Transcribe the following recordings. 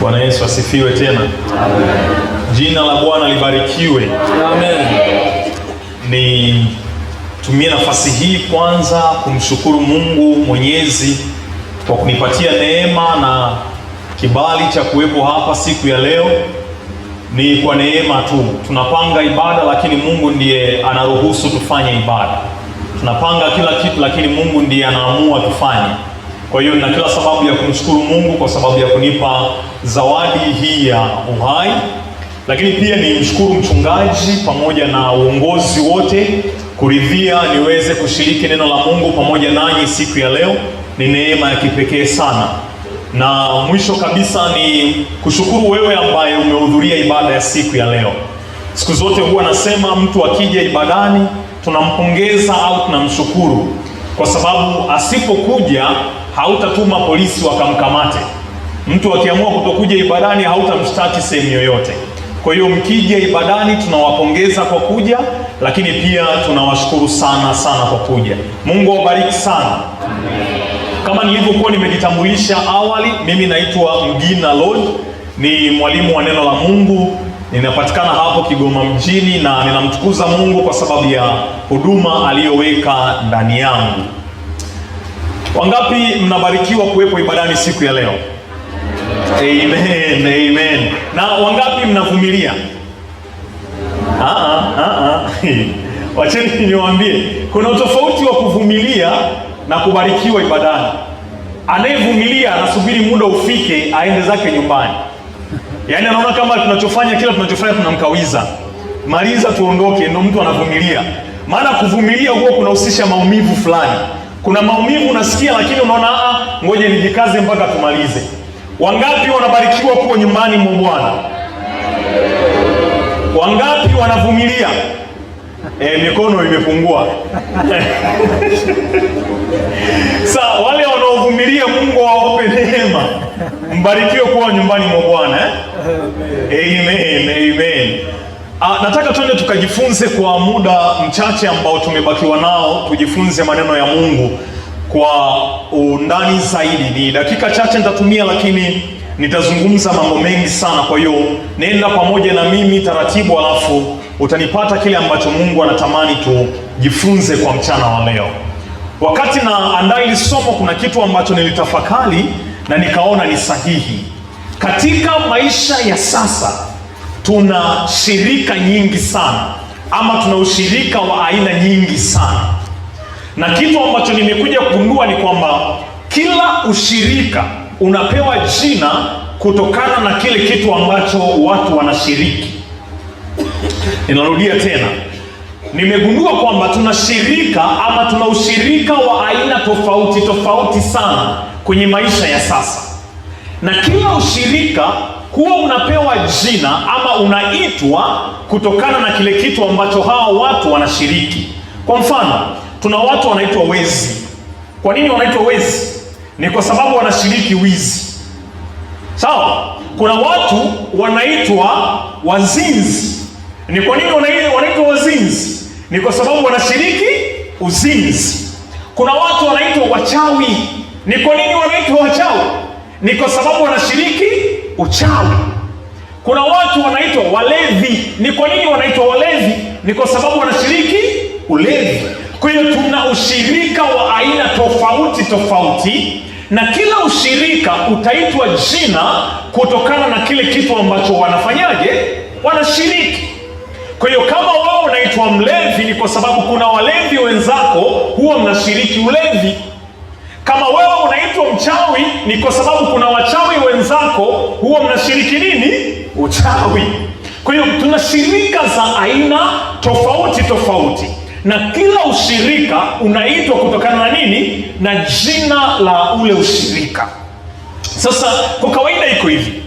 Bwana Yesu asifiwe tena. Amen. Jina la Bwana libarikiwe. Amen. Nitumie nafasi hii kwanza kumshukuru Mungu Mwenyezi kwa kunipatia neema na kibali cha kuwepo hapa siku ya leo. Ni kwa neema tu. Tunapanga ibada lakini Mungu ndiye anaruhusu tufanye ibada. Tunapanga kila kitu lakini Mungu ndiye anaamua tufanye. Kwa hiyo nina kila sababu ya kumshukuru Mungu kwa sababu ya kunipa zawadi hii ya uhai. Lakini pia ni mshukuru mchungaji pamoja na uongozi wote kuridhia niweze kushiriki neno la Mungu pamoja nanyi siku ya leo. Ni neema ya kipekee sana. Na mwisho kabisa ni kushukuru wewe ambaye umehudhuria ibada ya siku ya leo. Siku zote huwa nasema mtu akija ibadani tunampongeza au tunamshukuru, kwa sababu asipokuja hautatuma polisi wakamkamate. Mtu akiamua kutokuja ibadani hautamshtaki sehemu yoyote. Kwa hiyo mkija ibadani tunawapongeza kwa kuja, lakini pia tunawashukuru sana sana kwa kuja. Mungu awabariki sana. Kama nilivyokuwa nimejitambulisha awali, mimi naitwa Mgina Lord, ni mwalimu wa neno la Mungu. Ninapatikana hapo Kigoma mjini na ninamtukuza Mungu kwa sababu ya huduma aliyoweka ndani yangu. Wangapi mnabarikiwa kuwepo ibadani siku ya leo? Amen, amen. Na wangapi mnavumilia? Wacheni niwaambie, kuna utofauti wa kuvumilia na kubarikiwa ibadani. Anayevumilia anasubiri muda ufike aende zake nyumbani. Yaani anaona kama kila tunachofanya tunamkawiza. Maliza tuondoke, ndio mtu anavumilia. Maana kuvumilia huwa kunahusisha maumivu fulani. Kuna maumivu unasikia lakini unaona ngoja nijikaze mpaka tumalize. Wangapi wanabarikiwa kuwa nyumbani mwa Bwana? Wangapi wanavumilia? Mikono imepungua. Sasa wale wanaovumilia Mungu awape neema. Mbarikiwe kuwa nyumbani mwa Bwana. Amen, amen. Nataka tuende tukajifunze kwa muda mchache ambao tumebakiwa nao, tujifunze maneno ya Mungu kwa undani zaidi. Ni dakika chache nitatumia, lakini nitazungumza mambo mengi sana. Kwa hiyo nenda pamoja na mimi taratibu, alafu utanipata kile ambacho Mungu anatamani tujifunze kwa mchana wa leo. Wakati na andaa hili somo, kuna kitu ambacho nilitafakari na nikaona ni sahihi. Katika maisha ya sasa tuna shirika nyingi sana, ama tuna ushirika wa aina nyingi sana. Na kitu ambacho nimekuja kugundua ni kwamba kila ushirika unapewa jina kutokana na kile kitu ambacho watu wanashiriki. Ninarudia tena. Nimegundua kwamba tuna shirika ama tuna ushirika wa aina tofauti tofauti sana kwenye maisha ya sasa. Na kila ushirika huwa unapewa jina ama unaitwa kutokana na kile kitu ambacho hao watu wanashiriki. Kwa mfano, tuna watu wanaitwa wezi. Kwa nini wanaitwa wezi? Ni kwa sababu wanashiriki wizi. Sawa? Kuna watu wanaitwa wazinzi. Ni kwa nini wanaitwa wazinzi? Ni kwa sababu wanashiriki uzinzi. Kuna watu wanaitwa wachawi. Ni kwa nini wanaitwa wachawi? Ni kwa sababu wanashiriki uchawi. Kuna watu wanaitwa walevi. Ni kwa nini wanaitwa walevi? Ni kwa sababu wanashiriki ulevi. Kwa hiyo tuna ushirika wa aina tofauti tofauti, na kila ushirika utaitwa jina kutokana na kile kitu ambacho wanafanyaje? Wanashiriki. Kwa hiyo kama wewe unaitwa mlevi, ni kwa sababu kuna walevi wenzako huwa mnashiriki ulevi. Kama wewe unaitwa mchawi, ni kwa sababu kuna wachawi wenzako huwa mnashiriki nini? Uchawi. Kwa hiyo tuna shirika za aina tofauti tofauti, na kila ushirika unaitwa kutokana na nini? Na jina la ule ushirika. Sasa kwa kawaida iko hivi.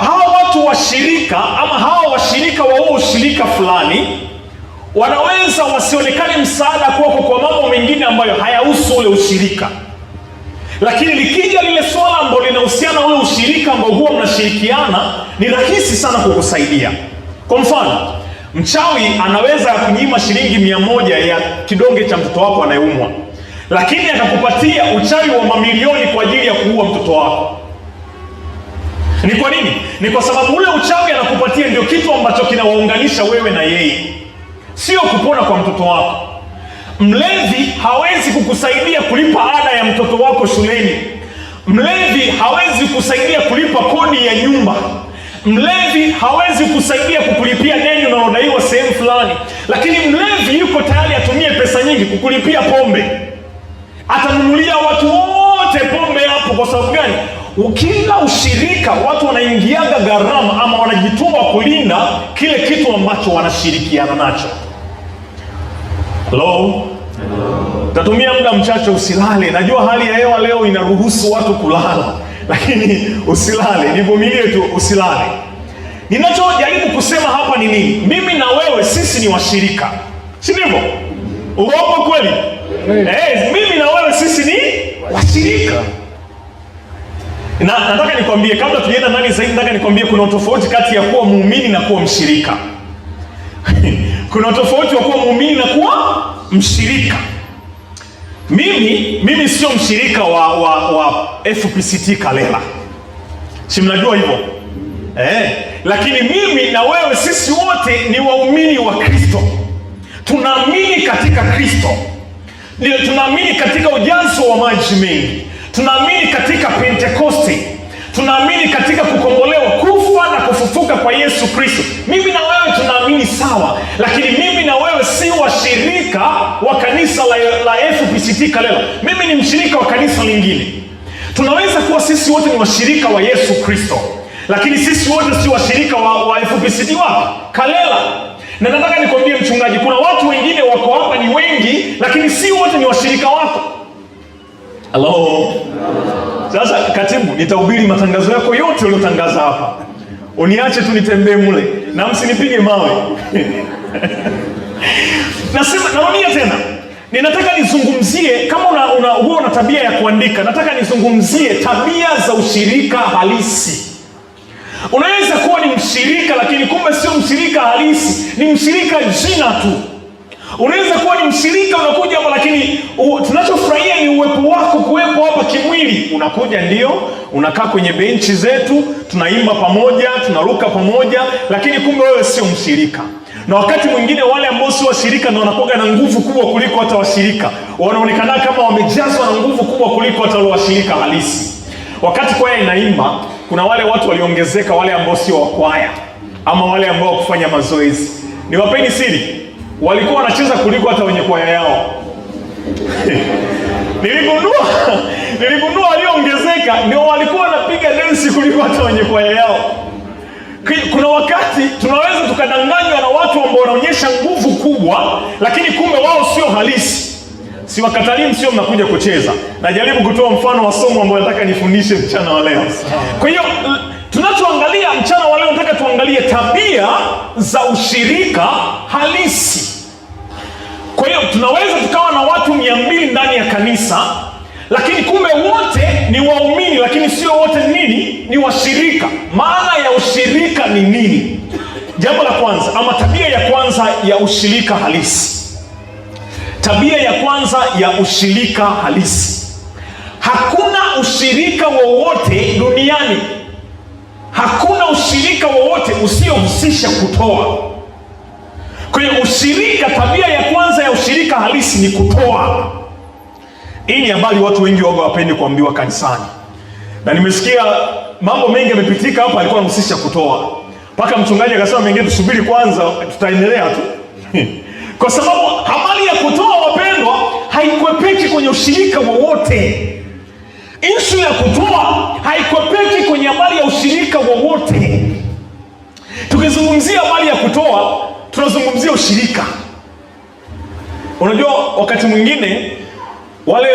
Hawa watu washirika ama hawa washirika wa huo ushirika fulani wanaweza wasionekane msaada kwako kwa mambo mengine ambayo hayahusu ule ushirika, lakini likija lile swala ambalo linahusiana ule ushirika ambao huwa mnashirikiana, ni rahisi sana kukusaidia. Kwa mfano, mchawi anaweza kunyima shilingi 100 ya kidonge cha mtoto wako anayeumwa, lakini akakupatia uchawi wa mamilioni kwa ajili ya kuua mtoto wako. Ni kwa nini? Ni kwa sababu ule uchawi anakupatia ndio kitu ambacho kinawaunganisha wewe na yeye, sio kupona kwa mtoto wako. Mlevi hawezi kukusaidia kulipa ada ya mtoto wako shuleni. Mlevi hawezi kusaidia kulipa kodi ya nyumba. Mlevi hawezi kusaidia kukulipia deni unalodaiwa sehemu fulani. Lakini mlevi yuko tayari atumie pesa nyingi kukulipia pombe. Atanunulia watu wote pombe hapo. Kwa sababu gani? Kila ushirika watu wanaingiaga gharama ama wanajitoa kulinda kile kitu ambacho wanashirikiana nacho. Hello? Tatumia muda mchache usilale. Najua hali ya hewa leo inaruhusu watu kulala, lakini usilale, nivumilie tu, usilale. Ninachojaribu kusema hapa ni nini? Mimi na wewe sisi ni washirika, si ndivyo? Uongo kweli? Mimi na wewe sisi ni washirika. Na nataka nikwambie, kabla tujaenda ndani zaidi, nataka nikwambie kuna tofauti kati ya kuwa muumini na kuwa mshirika. Kuna tofauti wa kuwa muumini na kuwa mshirika. Mimi sio mshirika wa FPCT Kalela. Si mnajua hivyo? Lakini mimi na wewe sisi wote ni waumini wa Kristo. Tunaamini katika Kristo. Ndio, tunaamini katika ujazo wa maji mengi. Tunaamini katika Pentekoste. Tunaamini katika kukombolewa, kufa na kufufuka kwa Yesu Kristo. Mimi na wewe tunaamini sawa, lakini mimi na wewe si washirika wa kanisa la FPCT Kalela. Mimi ni mshirika wa kanisa lingine. Tunaweza kuwa sisi wote ni washirika wa Yesu Kristo, lakini sisi wote si washirika wa FPCT Kalela. Na nataka nikwambie mchungaji, kuna watu wengine wako hapa ni wengi, lakini si wote ni washirika wako. Hello? Sasa katibu, nitahubiri matangazo yako yote uliotangaza hapa. Uniache tu nitembee mule na msinipige mawe. Nasema, narudia tena. Ninataka nizungumzie, kama huwa una tabia ya kuandika, nataka nizungumzie tabia za ushirika halisi. Unaweza kuwa ni mshirika lakini kumbe sio mshirika halisi, ni mshirika jina tu. Unaweza kuwa ni mshirika unakuja hapa lakini tunachofurahia ni uwepo wako kuwepo hapa kimwili. Unakuja ndio, unakaa kwenye benchi zetu, tunaimba pamoja, tunaruka pamoja, lakini kumbe wewe sio mshirika. Na wakati mwingine wale ambao sio washirika ndio wanakuwa na nguvu kubwa kuliko hata washirika. Wanaonekana kama wamejazwa na nguvu kubwa kuliko hata wale washirika halisi. Wakati kwaya inaimba, kuna wale watu waliongezeka, wale ambao sio wa kwaya ama wale ambao kufanya mazoezi. Niwapeni siri, walikuwa wanacheza kuliko hata wenye kwaya yao. Niligundua walioongezeka ndio walikuwa wanapiga densi kuliko hata wenye kwaya yao. Kuna wakati tunaweza tukadanganywa na watu ambao wanaonyesha nguvu kubwa, lakini kumbe wao sio halisi. Siwakatalii msio mnakuja kucheza. Najaribu kutoa mfano wa somo ambao nataka nifundishe mchana wa leo. Kwa hiyo tunachoangalia mchana wa leo, nataka tuangalie tabia za ushirika halisi. Kwa hiyo tunaweza tukawa na watu 200 ndani ya kanisa, lakini kumbe wote ni waumini, lakini sio wote nini? Ni washirika. Maana ya ushirika ni nini? Jambo la kwanza ama tabia ya kwanza ya ushirika halisi. Tabia ya kwanza ya ushirika halisi. Hakuna ushirika wowote duniani, hakuna ushirika wowote usiohusisha kutoa. Kwa hiyo ushirika, tabia ya kwanza ya ushirika halisi ni kutoa. Hii ni habari watu wengi waga wapendi kuambiwa kanisani. Na nimesikia mambo mengi yamepitika hapa, alikuwa anahusisha kutoa. Mpaka mchungaji akasema mengine tusubiri kwanza, tutaendelea tu. Kwa sababu habari ya kutoa, wapendwa, haikwepeki kwenye ushirika wowote. Issue ya kutoa haikwepeki kwenye habari ya ushirika wowote. Tukizungumzia habari ya kutoa, tunazungumzia ushirika. Unajua wakati mwingine wale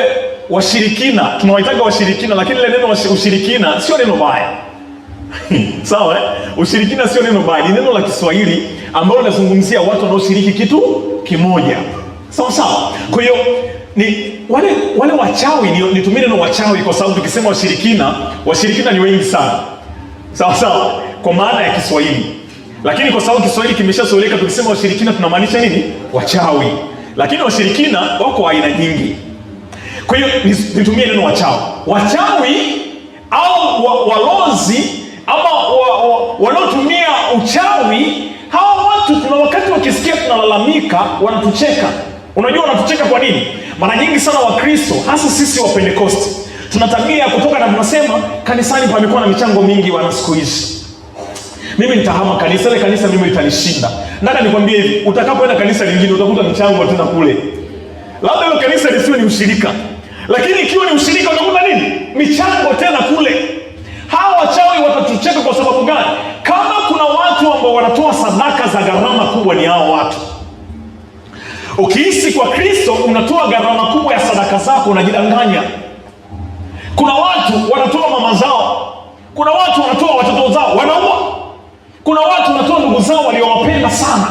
washirikina, tunawaitaga washirikina, lakini ile neno ushirikina sio neno baya. Sawa Ushirikina sio neno baya, ni neno la Kiswahili ambalo linazungumzia watu wanaoshiriki kitu kimoja. Sawa. Kwa hiyo ni wale wachawi, nitumie neno wachawi kwa sababu tukisema washirikina ni wengi sana. Sawa. Kwa maana ya Kiswahili. Lakini kwa sababu Kiswahili kimeshazoeleka, tukisema washirikina tunamaanisha nini? Wachawi. Lakini washirikina wako aina nyingi. Kwa hiyo nitumie neno wachawi. Wachawi au walozi ama wanaotumia uchawi, hawa watu kuna wakati wakisikia tunalalamika wanatucheka. Unajua wanatucheka kwa nini? Mara nyingi sana Wakristo, hasa sisi wa Pentecost, tuna tabia ya kutoka na tunasema kanisani pamekuwa na michango mingi wana siku hizi. Mimi nitahama kanisa, ile kanisa mimi litanishinda. Nataka nikwambie hivi, utakapoenda kanisa lingine utakuta michango tena kule. Labda ile kanisa lisiwe ni ushirika, lakini ikiwa ni ushirika utakuta nini? Michango tena kule. Hawa wachawi watatucheka kwa sababu gani? Kama kuna watu ambao wanatoa sadaka za gharama kubwa, ni hao watu. Ukihisi kwa Kristo unatoa gharama kubwa ya sadaka zako, unajidanganya. Kuna watu wanatoa mama zao, kuna watu wanatoa watoto zao wanaua, kuna watu wanatoa ndugu zao waliowapenda sana.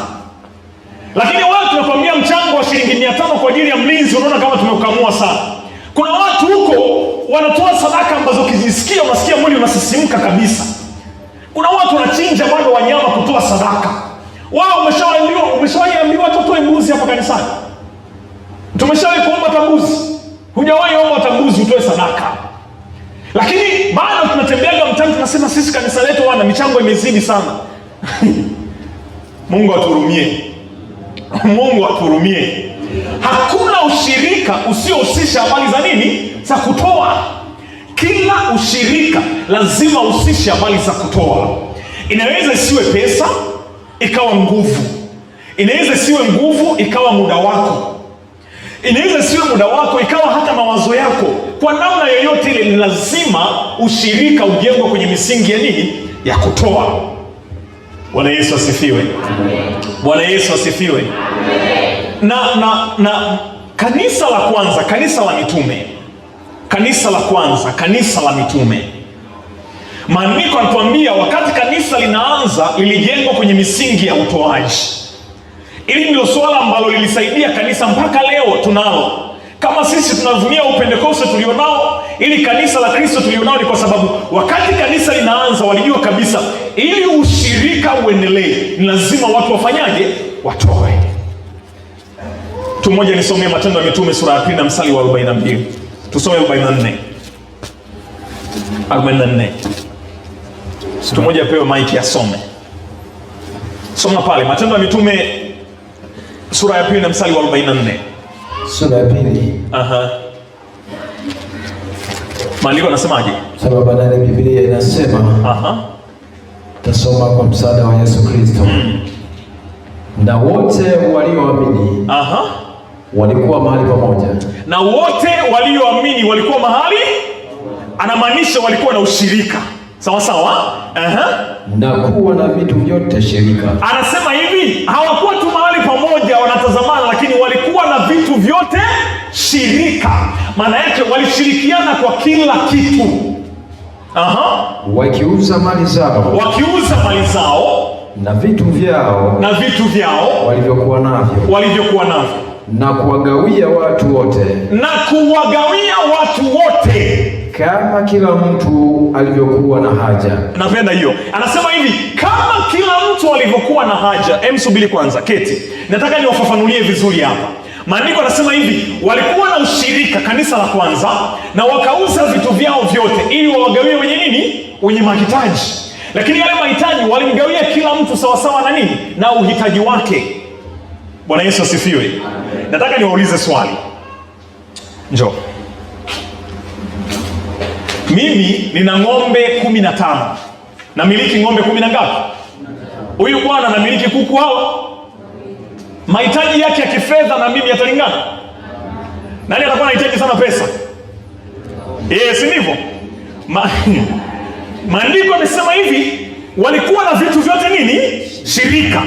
Lakini watu tunakwambia mchango wa shilingi 500 kwa ajili ya mlinzi, unaona kama tumeukamua sana. Kuna watu huko wanatoa sadaka ambazo ukizisikia unasikia mwili unasisimka kabisa. Kuna watu wanachinja bado wanyama kutoa sadaka. Wao umeshawaambiwa tutoe mbuzi hapa kanisani? Tumeshawahi kuomba tambuzi? Hujawahi omba tambuzi utoe sadaka. Lakini bado tunatembeaga mtaani tunasema sisi kanisa letu wana michango imezidi sana. Mungu atuhurumie. Mungu atuhurumie. Hakuna ushirika usiohusisha habari za nini? Za kutoa. Kila ushirika lazima uhusishe habari za kutoa. Inaweza isiwe pesa, ikawa nguvu. Inaweza isiwe nguvu, ikawa muda wako. Inaweza isiwe muda wako, ikawa hata mawazo yako. Kwa namna yoyote ile, ni lazima ushirika ujengwe kwenye misingi ya nini? Ya kutoa. Bwana Yesu asifiwe. Bwana Yesu asifiwe. Na kanisa la kwanza, kanisa la mitume. Kanisa la kwanza, kanisa la mitume. Maandiko yanatuambia wakati kanisa linaanza lilijengwa kwenye misingi ya utoaji. Ili ndilo swala ambalo lilisaidia kanisa mpaka leo tunalo. Kama sisi tunavunia upentekoste tulionao, ili kanisa la Kristo tulionao, ni kwa sababu wakati kanisa linaanza walijua kabisa ili ushirika uendelee ni lazima watu wafanyaje? Watoe. Mmoja nisomee Matendo ya Mitume sura ya 2 na mstari wa 42. Tusome 44. 44. Mtu mmoja apewe maiki asome. Soma pale Matendo ya Mitume sura ya 2 na mstari wa 44. Sura ya 2. Maandiko yanasemaje? Sababu ndani ya Biblia inasema, tasoma kwa msaada wa Yesu Kristo. Na wote walioamini walikuwa mahali pamoja. Na wote walioamini walikuwa mahali, anamaanisha walikuwa na ushirika. Sawa sawa? Na kuwa na vitu vyote shirika. Anasema hivi, hawakuwa tu mahali pamoja wanatazamana, lakini walikuwa na vitu vyote shirika. Maana yake walishirikiana kwa kila kitu. Wakiuza mali zao na vitu vyao walivyokuwa navyo na kuwagawia watu wote kama kila mtu alivyokuwa na haja. Napenda hiyo. Anasema hivi, kama kila mtu alivyokuwa na haja. Subiri kwanza, keti. Nataka niwafafanulie vizuri hapa. Maandiko anasema hivi, walikuwa na ushirika kanisa la kwanza, na wakauza vitu vyao vyote ili wawagawie wenye nini? Wenye mahitaji. Lakini yale mahitaji walimgawia kila mtu sawasawa na nini? Na uhitaji wake. Bwana Yesu asifiwe. Nataka niwaulize swali. Njoo. Mimi nina ng'ombe 15. Namiliki ng'ombe 10 na ngapi? Huyu bwana anamiliki kuku hawa. Mahitaji yake ya kifedha na mimi yatalingana? Nani atakuwa anahitaji sana pesa? Si ndivyo? Maandiko yamesema hivi, walikuwa na vitu vyote nini? Shirika.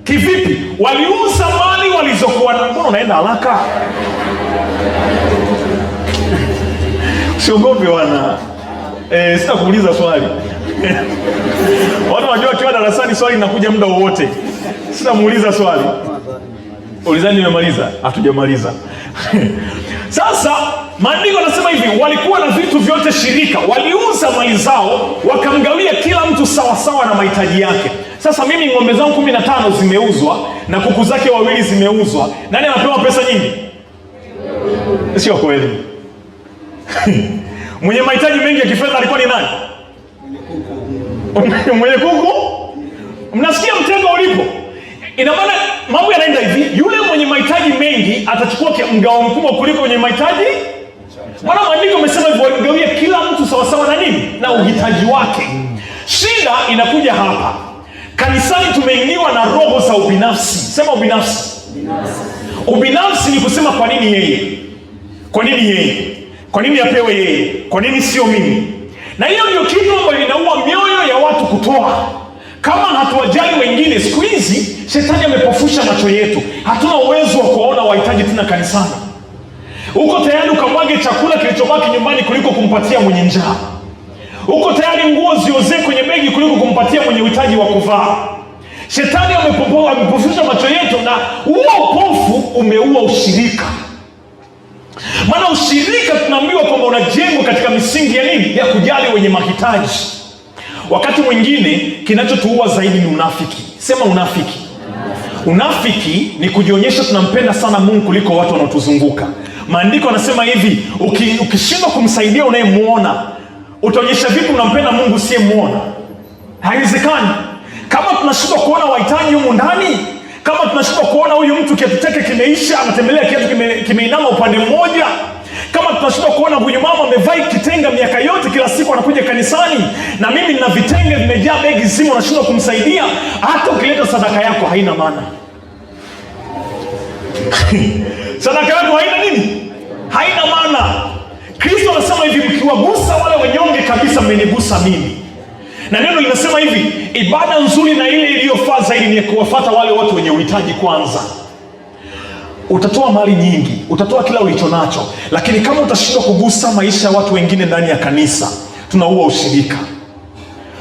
Kivipi? Waliuza mali walizokuwa na. Mbona unaenda haraka? Siogope wana. Sita kuuliza swali. Watu wanajua kiwa darasani swali linakuja muda wowote. Sita muuliza swali. Ulizani nimemaliza? Hatujamaliza. Sasa maandiko yanasema hivi, walikuwa na vitu vyote shirika, waliuza mali zao, wakamgawia kila mtu sawa sawa na mahitaji yake. Sasa mimi ng'ombe zangu 15 zimeuzwa na kuku zake 2 zimeuzwa. Nani anapewa pesa nyingi? Sio kweli. Mwenye mahitaji mengi ya kifedha alikuwa ni nani? Mwenye kuku. Mnasikia mtego ulipo? Ina maana mambo yanaenda hivi, yule mwenye mahitaji mengi atachukua mgao mkubwa kuliko mwenye mahitaji. Maana maandiko yamesema hivyo, gawie kila mtu sawasawa na nini? Na uhitaji wake. Shida inakuja hapa. Kanisani tumeingiwa na roho za ubinafsi. Sema ubinafsi. Ubinafsi ni kusema kwa nini yeye? Kwa nini yeye? Kwa nini apewe yeye? Kwa nini sio mimi? Na hiyo ndio kitu ambacho inaua mioyo ya watu kutoa. Kama hatuwajali wengine, siku hizi shetani amepofusha macho yetu. Hatuna uwezo wa kuona wahitaji tena kanisani. Uko tayari ukamwage chakula kilichobaki nyumbani kuliko kumpatia mwenye njaa. Uko tayari nguo ziozee kwenye begi kuliko kumpatia mwenye uhitaji wa kuvaa. Shetani amepofusha macho yetu, na huo upofu umeua ushirika. Maana ushirika tunaambiwa kwamba unajengwa katika misingi ya nini? Ya kujali wenye mahitaji. Wakati mwingine kinachotuua zaidi ni unafiki. Sema unafiki. Unafiki ni kujionyesha tunampenda sana Mungu kuliko watu wanaotuzunguka. Maandiko yanasema hivi, ukishindwa kumsaidia unayemuona, utaonyesha vipi unampenda Mungu usiyemuona? Haiwezekani. Kama tunashindwa kuona wahitaji humu ndani, kama tunashindwa kuona huyu mtu kiatu chake kimeisha, anatembelea kiatu kimeinama upande mmoja, kama tunashindwa kuona huyu mama amevaa kitenga miaka yote, kila siku anakuja kanisani, na mimi nina vitenge vimejaa begi zima, nashindwa kumsaidia, hata ukileta sadaka yako haina maana. Sadaka yako haina nini? Haina maana. Kristo anasema hivi, mkiwagusa wale wanyonge kabisa mmenigusa mimi. Na neno linasema hivi, ibada nzuri na ile iliyofaa zaidi ni kuwafuata wale watu wenye uhitaji kwanza. Utatoa mali nyingi, utatoa kila ulicho nacho, lakini kama utashindwa kugusa maisha ya watu wengine ndani ya kanisa, tunaua ushirika.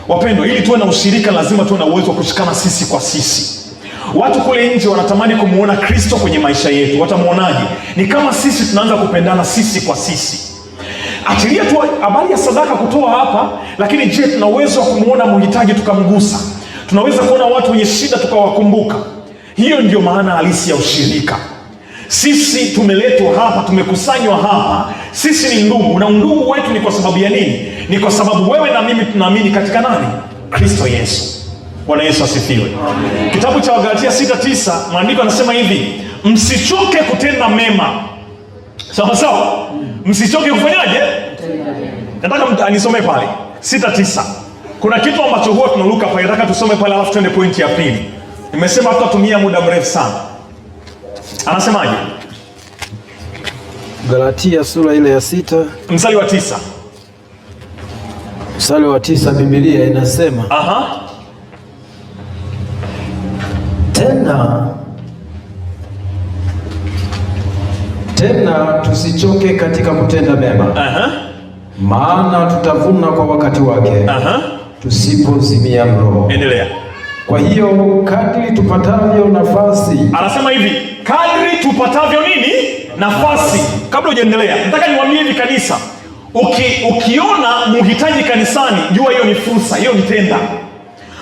Wapendwa, ili tuwe na ushirika lazima tuwe na uwezo wa kushikana sisi kwa sisi. Watu kule nje wanatamani kumuona Kristo kwenye maisha yetu. Watamuonaje? Ni kama sisi tunaanza kupendana sisi kwa sisi. Achilia tu habari ya sadaka kutoa hapa, lakini je, tuna uwezo wa kumuona mhitaji tukamgusa? Tunaweza kuona watu wenye shida tukawakumbuka? Hiyo ndio maana halisi ya ushirika. Sisi tumeletwa hapa, tumekusanywa hapa, sisi ni ndugu, na undugu wetu ni kwa sababu ya nini? Ni kwa sababu wewe na mimi tunaamini katika nani? Kristo Yesu. Bwana Yesu asifiwe. Amen. Kitabu cha Wagalatia 6:9 maandiko yanasema hivi, msichoke kutenda mema. Sawa sawa? Msichoke kufanyaje? Nataka anisome pale 6:9. Kuna kitu ambacho huwa tunaruka pale, nataka tusome pale alafu tuende pointi ya pili. Nimesema tutatumia muda mrefu sana. Anasemaje? Galatia sura ile ya 6 mstari wa 9. Mstari wa 9, Biblia inasema tena tusichoke katika kutenda mema. Maana tutavuna kwa wakati wake. Tusipozimia roho. Endelea. Kwa hiyo kadri tupatavyo nafasi. Anasema hivi, kadri tupatavyo nini? Nafasi. Kabla hujaendelea, nataka niwaambie hivi kanisa, ukiona mhitaji kanisani, jua hiyo ni fursa, hiyo ni tenda.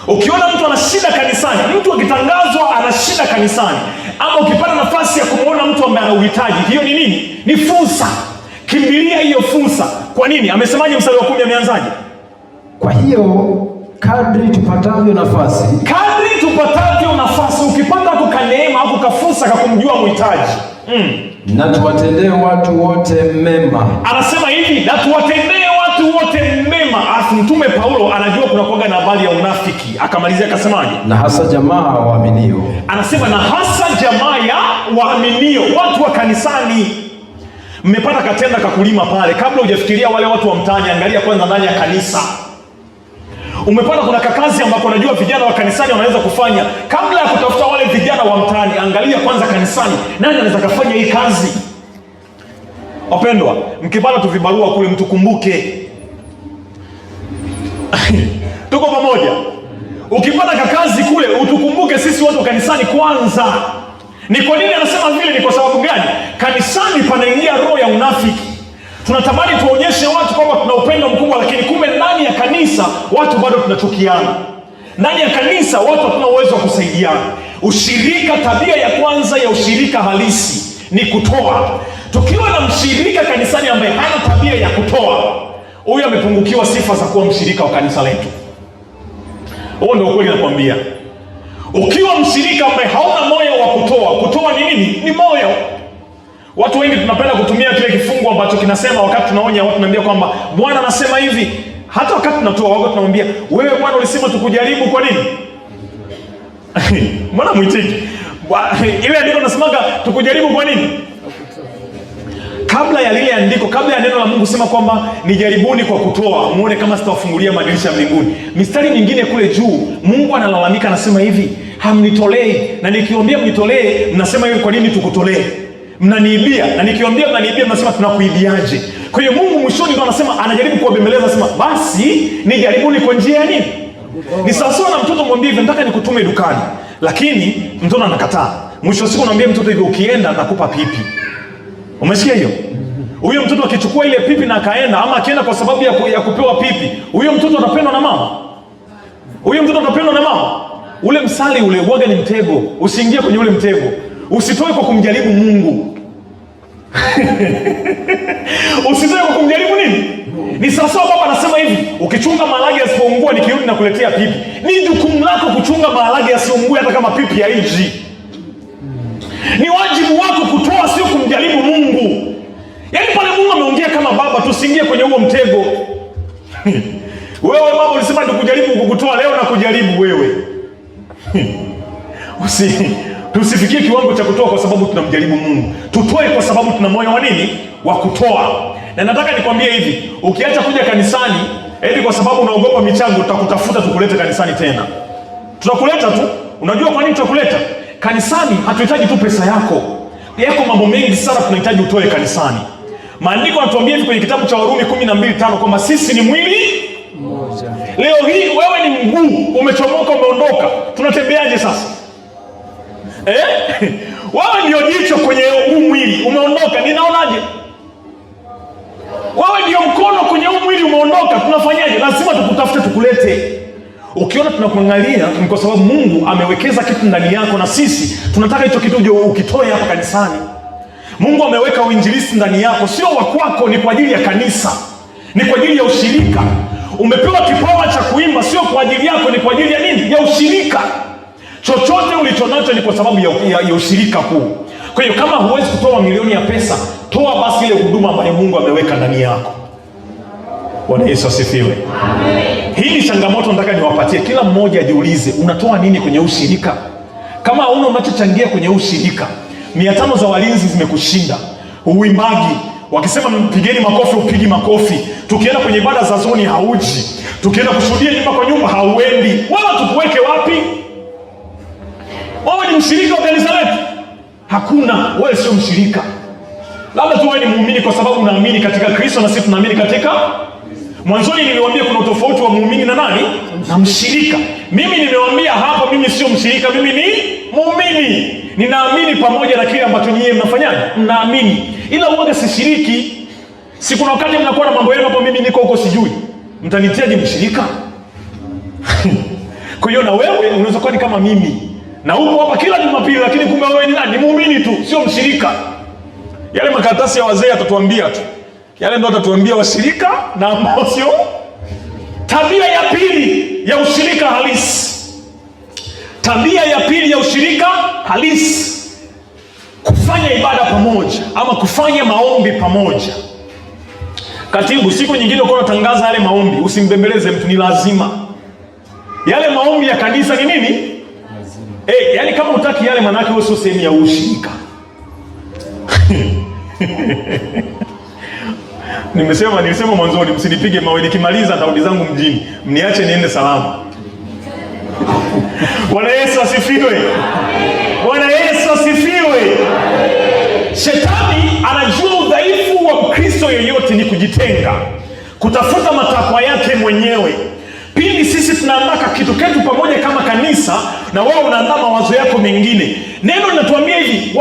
Ukiona mtu ana shida kanisani, mtu akitangazwa ana shida kanisani, ama ukipata nafasi ya kumuona mtu ambaye ana uhitaji, hiyo ni nini? Ni fursa. Kimbilia hiyo fursa. Kwa nini? Amesemaje mstari wa 10? Ameanzaje? Kwa hiyo kadri tupatavyo nafasi. Kadri tupatavyo nafasi. Ukipata kukaneema au kukafursa kumjua mhitaji, na tuwatendee watu wote mema. Anasema hivi, na tuwatendee watu wote mema. Alafu Mtume Paulo anajua kuna kuwaga na habari ya unafiki, akamalizia akasemaje? Na hasa jamaa waaminio. Anasema na hasa jamaa ya waaminio, watu wa kanisani. Mmepata katenda kakulima pale, kabla hujafikiria wale watu wa mtaani, angalia kwanza ndani ya kanisa. Umepata kuna kakazi ambako unajua vijana wa kanisani wanaweza kufanya, kabla ya kutafuta wale vijana wa mtaani, angalia kwanza kanisani, nani anaweza kufanya hii kazi? Wapendwa, mkipata tu vibarua kule, mtukumbuke. Tuko pamoja? Ukipata kakazi kule, utukumbuke sisi watu wa kanisani kwanza. Ni kwa nini anasema vile? Ni kwa sababu gani? Kanisani panaingia roho ya unafiki. Tunatamani tuonyeshe watu kwamba tuna upendo mkubwa, lakini kumbe ndani ya kanisa watu bado tunachukiana. Ndani ya kanisa watu hatuna uwezo wa kusaidiana. Ushirika, tabia ya kwanza ya ushirika halisi ni kutoa. Tukiwa na mshirika kanisani ambaye hana tabia ya kutoa, huyu amepungukiwa sifa za kuwa mshirika wa kanisa letu. Huo ndio ukweli nakwambia. Ukiwa mshirika ambaye hauna moyo wa kutoa ni nini? Ni moyo. Watu wengi tunapenda kutumia kile kifungu ambacho kinasema, wakati tunaonya watu tunaambia kwamba Bwana anasema hivi. Hata wakati tunatoa wako tunamwambia, wewe Bwana ulisema tukujaribu kwa nini? Mbona mwitiki? Ile andiko nasemaga tukujaribu kwa nini? Kabla ya lile andiko, kabla ya neno la Mungu sema kwamba nijaribuni kwa kutoa, muone kama sitawafungulia madirisha mbinguni. Mistari mingine kule juu, Mungu analalamika anasema hivi, hamnitolei, na nikiwaambia mnitolee, mnasema hivi kwa nini tukutolee? Mnaniibia, na nikiwaambia mnaniibia, mnasema tunakuibiaje? Kwa hiyo Mungu mwishoni ndo anasema, anajaribu kuwabembeleza, anasema basi nijaribuni kwa njia ya nini? Ni sawasawa na mtoto mwambie hivi, nataka nikutume dukani, lakini mtoto anakataa. Mwisho wa siku unamwambia mtoto hivi, ukienda nakupa pipi. Umesikia hiyo? Huyo mtoto akichukua ile pipi na akaenda, ama akienda kwa sababu ya kupewa pipi, huyo mtoto atapendwa na mama? Huyo mtoto atapendwa na mama? Ule msali ule uoga ni mtego. Usiingie kwenye ule mtego. Usitoe kwa kumjaribu Mungu. Usitoe kwa kumjaribu nini? Ni sawasawa baba anasema hivi, ukichunga maharage yasipoungua nikirudi na kuletea pipi. Ni jukumu lako kuchunga maharage yasiungue hata kama pipi haiji. Ni wajibu wako kutoa, sio kumjaribu Mungu. Yaani pale Mungu ameongea kama baba, tusiingie kwenye huo mtego. Wewe baba ulisema tukujaribu kukutoa, leo na kujaribu wewe. Tusifikie kiwango cha kutoa kwa sababu tunamjaribu Mungu. Tutoe kwa sababu tuna moyo wa nini? Wa kutoa. Na nataka nikwambie hivi, ukiacha kuja kanisani eti kwa sababu unaogopa michango, tutakutafuta tukulete kanisani tena. Tutakuleta tu. Unajua kwa nini tutakuleta? Kanisani hatuhitaji tu pesa yako. Yako mambo mengi sana tunahitaji utoe kanisani. Maandiko yanatuambia hivi kwenye kitabu cha Warumi 12:5 kwamba sisi ni mwili mmoja. Leo hii wewe ni mguu, umechomoka, umeondoka. Tunatembeaje sasa? Wewe ndio jicho kwenye huu mwili, umeondoka. Ninaonaje? Wewe ndio mkono kwenye huu mwili, umeondoka. Tunafanyaje? Lazima tukutafute tukulete. Ukiona tunakuangalia ni kwa sababu Mungu amewekeza kitu ndani yako, na sisi tunataka hicho kitu uje ukitoe hapa kanisani. Mungu ameweka uinjilisti ndani yako, sio wa kwako, ni kwa ajili ya kanisa, ni kwa ajili ya ushirika. Umepewa kipawa cha kuimba, sio kwa ajili yako, ni kwa ajili ya nini? Ya ushirika. Chochote ulichonacho ni kwa sababu ya ushirika huu. Kwa hiyo kama huwezi kutoa milioni ya pesa, toa basi ile huduma ambayo Mungu ameweka ndani yako. Bwana Yesu asifiwe. Amen. Hii ni changamoto nataka niwapatie. Kila mmoja ajiulize, unatoa nini kwenye ushirika? Kama hauna unachochangia kwenye ushirika, 500 za walinzi zimekushinda. Uimbaji, wakisema mpigeni makofi, upigi makofi. Tukienda kwenye ibada za zoni hauji. Tukienda kushuhudia nyumba kwa nyumba hauendi. Wewe tukuweke wapi? Wewe ni mshirika wa kanisa letu? Hakuna, wewe sio mshirika. Labda tu wewe ni muumini kwa sababu unaamini katika Kristo na sisi tunaamini katika. Mwanzoni niliwaambia kuna utofauti wa muumini na nani? Na mshirika. Mimi nimewaambia hapa, mimi sio mshirika, mimi ni muumini. Ninaamini pamoja na kile ambacho nyinyi mnafanyaje? Mnaamini. Ila uoga sishiriki. Si kuna wakati mnakuwa na mambo yenu hapo, mimi niko huko sijui. Mtanitiaje mshirika? Kwa hiyo na wewe unaweza kuwa ni kama mimi. Na uko hapa kila Jumapili, lakini kumbe wewe ni nani? Ni muumini tu, sio mshirika. Yale makaratasi ya wazee atatuambia tu. Yale ndio atatuambia washirika na ambao sio. Tabia ya pili ya ushirika halisi. Tabia ya pili ya ushirika halisi. Kufanya ibada pamoja ama kufanya maombi pamoja. Katibu, siku nyingine uko unatangaza yale maombi, usimbembeleze mtu, ni lazima. Yale maombi ya kanisa ni nini? Yaani kama utaki yale, manake wewe sio sehemu ya ushirika. Nilisema mwanzoni msinipige mawe, nikimaliza ntarudi zangu mjini. Mniache niende salama. Bwana Yesu asifiwe. Bwana Yesu asifiwe. Shetani anajua udhaifu wa Mkristo yoyote ni kujitenga, kutafuta matakwa yake mwenyewe. Pili, sisi tunaandaa kitu ketu pamoja kama kanisa, na wewe unaandaa mawazo yako mengine. Neno linatuambia hivi,